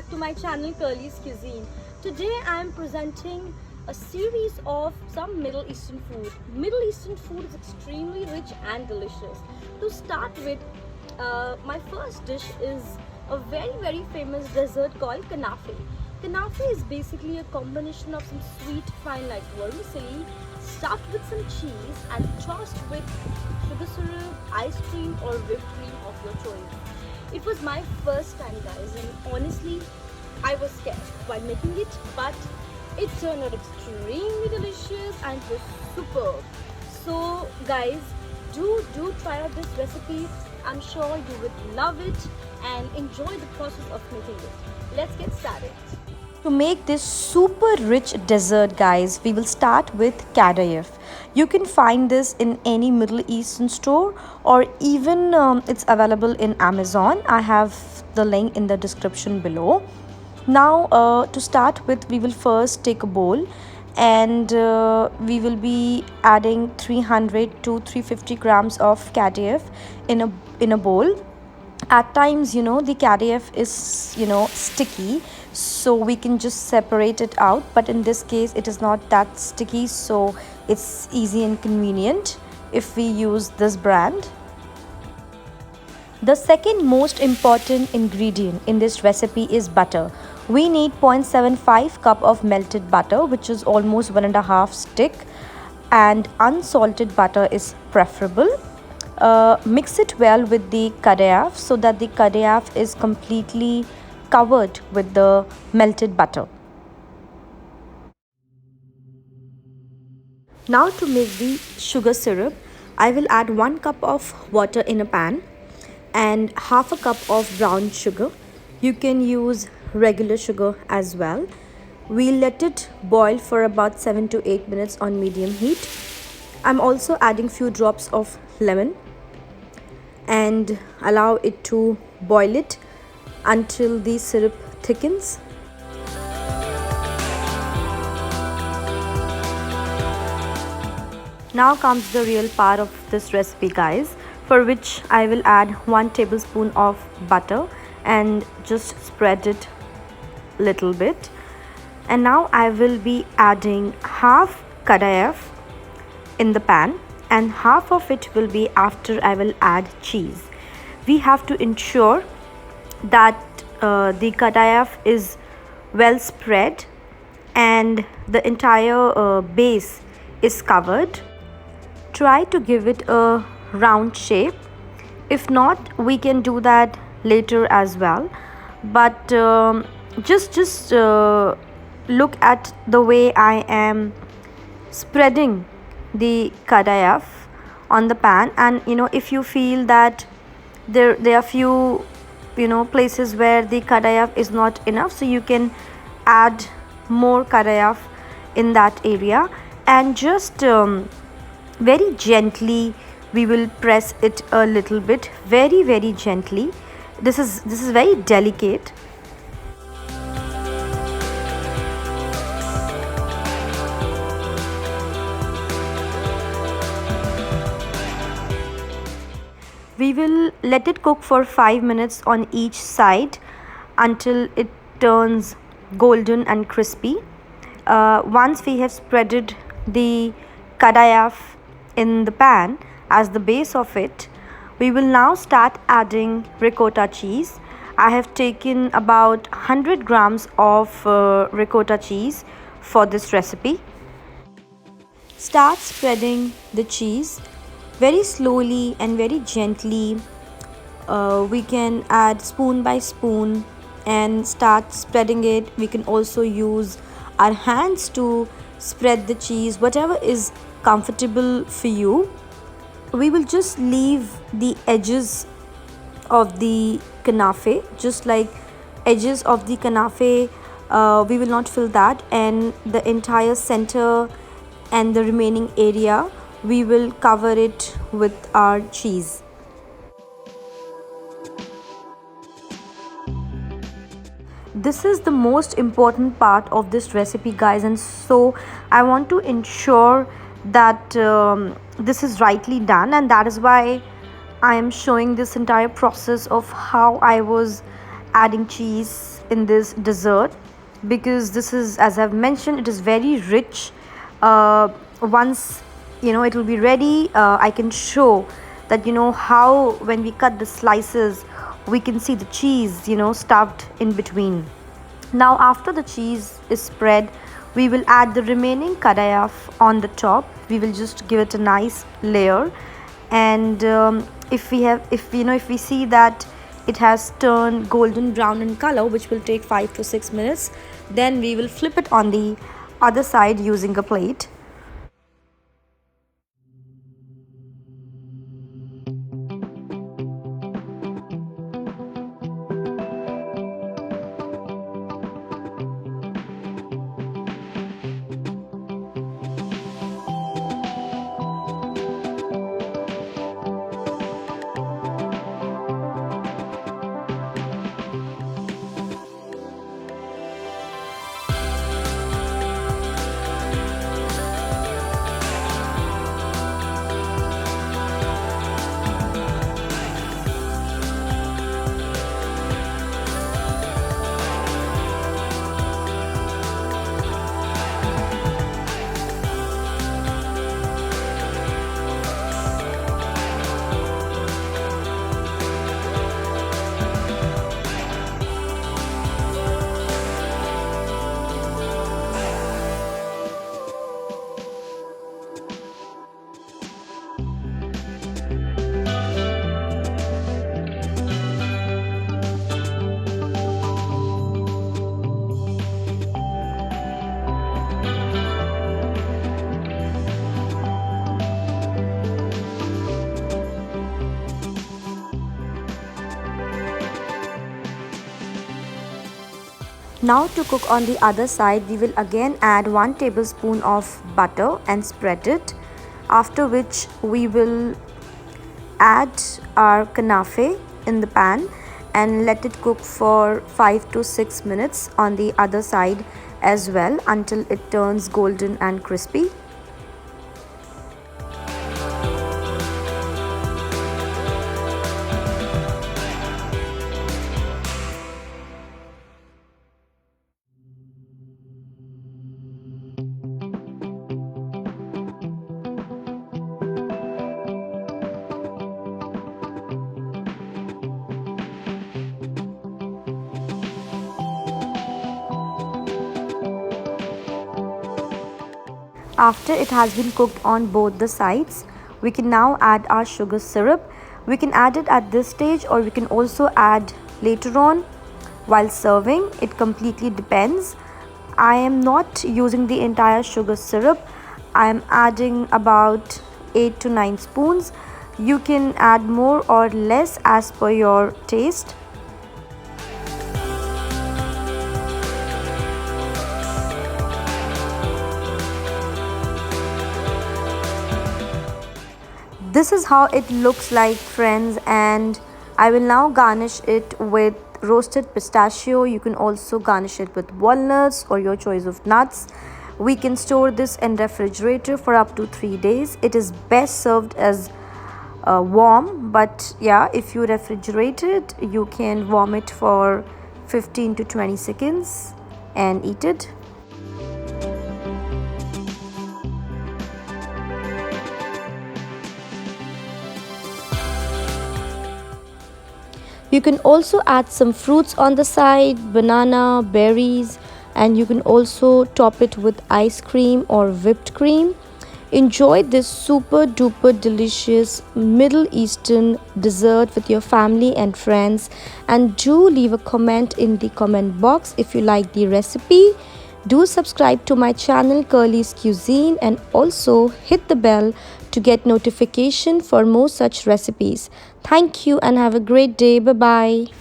back to my channel Curly's Cuisine. Today I am presenting a series of some Middle Eastern food. Middle Eastern food is extremely rich and delicious. To start with, my first dish is a very famous dessert called kanafe. Kanafe is basically a combination of some sweet fine like vermicelli stuffed with some cheese and tossed with sugar syrup, ice cream or whipped cream of your choice. It was my first time, guys, and honestly I was scared while making it, but it turned out extremely delicious and was superb. So guys, do try out this recipe. I'm sure you would love it and enjoy the process of making it. Let's get started. To make this super rich dessert, guys, we will start with kadayif. You can find this in any Middle Eastern store, or even it's available in Amazon. I have the link in the description below. Now to start with, we will first take a bowl, and we will be adding 300 to 350 grams of kadayif in a bowl. At times, the kadayif is sticky, so we can just separate it out, but in this case it is not that sticky, so it's easy and convenient if we use this brand. The second most important ingredient in this recipe is butter. We need 0.75 cup of melted butter, which is almost 1.5 stick, and unsalted butter is preferable. Mix it well with the kadayaf so that the kadayaf is completely covered with the melted butter. Now to make the sugar syrup, I will add 1 cup of water in a pan and half a cup of brown sugar. You can use regular sugar as well. We'll let it boil for about 7 to 8 minutes on medium heat. I'm also adding few drops of lemon and allow it to boil it until the syrup thickens. Now comes the real part of this recipe, guys, for which I will add 1 tablespoon of butter and just spread it little bit. And now I will be adding half kadayaf in the pan, and half of it will be after I will add cheese. We have to ensure that the kadayaf is well spread and the entire base is covered. Try to give it a round shape. If not, we can do that later as well, but just look at the way I am spreading the kadayaf on the pan, and if you feel that there are few places where the kadayaf is not enough, so you can add more kadayaf in that area, and just very gently we will press it a little bit, very gently. This is very delicate. We will let it cook for 5 minutes on each side until it turns golden and crispy. Once we have spreaded the kadayaf in the pan as the base of it, we will now start adding ricotta cheese. I have taken about 100 grams of ricotta cheese for this recipe. Start spreading the cheese very slowly and very gently. We can add spoon by spoon and start spreading it. We can also use our hands to spread the cheese, whatever is comfortable for you. We will just leave the edges of the kanafe, just like edges of the kanafe. We will not fill that, and the entire center and the remaining area we will cover it with our cheese. This is the most important part of this recipe, guys, and so I want to ensure that this is rightly done, and that is why I am showing this entire process of how I was adding cheese in this dessert, because this is, as I've mentioned, it is very rich. Once it will be ready, I can show that how when we cut the slices, we can see the cheese stuffed in between. Now after the cheese is spread, we will add the remaining kadayaf on the top. We will just give it a nice layer, and if we see that it has turned golden brown in color, which will take 5 to 6 minutes, then we will flip it on the other side using a plate. Now to cook on the other side, we will again add 1 tablespoon of butter and spread it, after which we will add our kanafe in the pan and let it cook for 5 to 6 minutes on the other side as well, until it turns golden and crispy. After it has been cooked on both the sides, we can now add our sugar syrup. We can add it at this stage, or we can also add later on while serving. It completely depends. I am not using the entire sugar syrup. I am adding about 8 to 9 spoons. You can add more or less as per your taste. This is how it looks like, friends, and I will now garnish it with roasted pistachio. You can also garnish it with walnuts or your choice of nuts. We can store this in refrigerator for up to 3 days. It is best served as warm, but yeah, if you refrigerate it, you can warm it for 15 to 20 seconds and eat it. You can also add some fruits on the side, banana, berries, and you can also top it with ice cream or whipped cream. Enjoy this super duper delicious Middle Eastern dessert with your family and friends, and do leave a comment in the comment box if you like the recipe. Do subscribe to my channel Curly's Cuisine, and also hit the bell to get notification for more such recipes. Thank you and have a great day. Bye bye.